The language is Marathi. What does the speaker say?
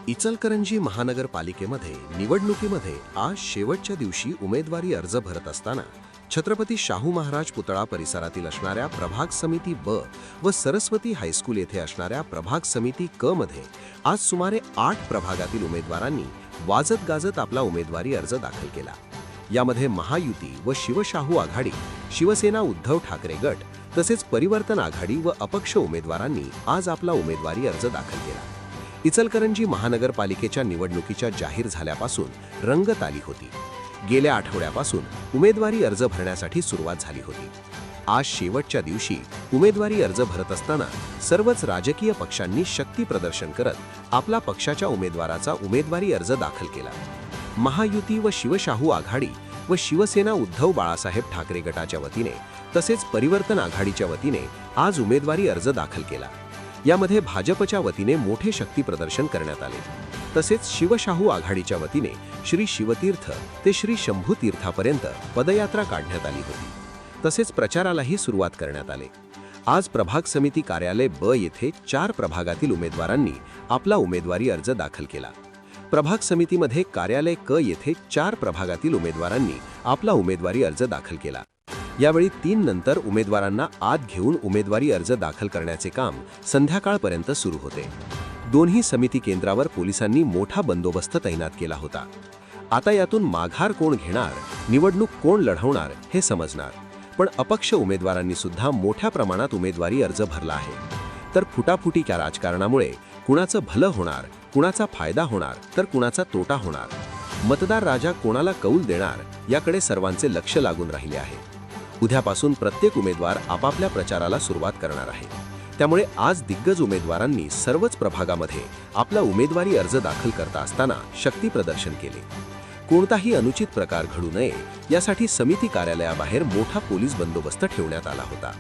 इचलकरंजी महानगरपालिकेमध्ये निवडणुकीमध्ये आज शेवटच्या दिवशी उमेदवारी अर्ज भरत असताना छत्रपती शाहू महाराज पुतळा परिसरातील असणाऱ्या प्रभाग समिती ब व सरस्वती हायस्कूल येथे असणाऱ्या प्रभाग समिती क मध्ये आज सुमारे 8 प्रभागातील उमेदवारांनी वाजत गाजत आपला उमेदवारी अर्ज दाखल केला। यामध्ये महायुती व शिवशाहू आघाडी, शिवसेना उद्धव ठाकरे गट तसेच परिवर्तन आघाडी व अपक्ष उमेदवारांनी आज आपला उमेदवारी अर्ज दाखल केला। इचलकरंजी महानगरपालिकेच्या निवडणुकीच्या जाहीर झाल्यापासून रंगत आली होती। गेल्या आठवड्यापासून उमेदवारी अर्ज भरण्यासाठी सुरुवात झाली होती। आज शेवटच्या दिवशी उमेदवारी अर्ज भरत असताना सर्वच राजकीय पक्षांनी शक्ती प्रदर्शन करत आपला पक्षाच्या उमेदवाराचा उमेदवारी अर्ज दाखल केला। महायुती व शिवशाहू आघाडी व शिवसेना उद्धव बाळासाहेब ठाकरे गटाच्या वतीने तसेच परिवर्तन आघाडीच्या वतीने आज उमेदवारी अर्ज दाखल केला। यामध्ये भाजपच्या वतीने मोठे शक्ती प्रदर्शन करण्यात आले। तसेच शिवशाहू आघाडीच्या वतीने श्री शिवतीर्थ ते श्री शंभूतीर्थापर्यंत पदयात्रा काढण्यात आली होती। तसेच प्रचारालाही सुरुवात करण्यात आले। आज प्रभाग समिती कार्यालय ब येथे 4 प्रभागातील उमेदवारांनी आपला उमेदवारी अर्ज दाखल केला। प्रभाग समितीमध्ये कार्यालय क येथे 4 प्रभागातील उमेदवारांनी आपला उमेदवारी अर्ज दाखल केला। यावेळी 3 नंतर उमेदवारांना आत घेऊन उमेदवारी अर्ज दाखल करण्याचे काम संध्याकाळपर्यंत सुरू होते। दोन्ही समिती केंद्रावर पोलिसांनी मोठा बंदोबस्त तैनात केला होता। आता यातून माघार कोण घेणार, निवडणूक कोण लढवणार हे समजणार। पण अपक्ष उमेदवारांनी सुद्धा मोठ्या प्रमाणात उमेदवारी अर्ज भरला आहे। तर फुटाफुटीच्या राजकारणामुळे कुणाचं भलं होणार, कुणाचा फायदा होणार तर कुणाचा तोटा होणार, मतदार राजा कोणाला कौल देणार याकडे सर्वांचे लक्ष लागून राहिले आहे। उद्यापासून प्रत्येक उमेदवार आपापल्या प्रचाराला सुरुवात करणार आहे। त्यामुळे आज दिग्गज उमेदवारांनी सर्वच प्रभागामध्ये आपला उमेदवारी अर्ज दाखल करता असताना शक्ती प्रदर्शन केले। कोणताही अनुचित प्रकार घडू नये यासाठी समिती कार्यालयाबाहेर मोठा पोलीस बंदोबस्त ठेवण्यात आला होता।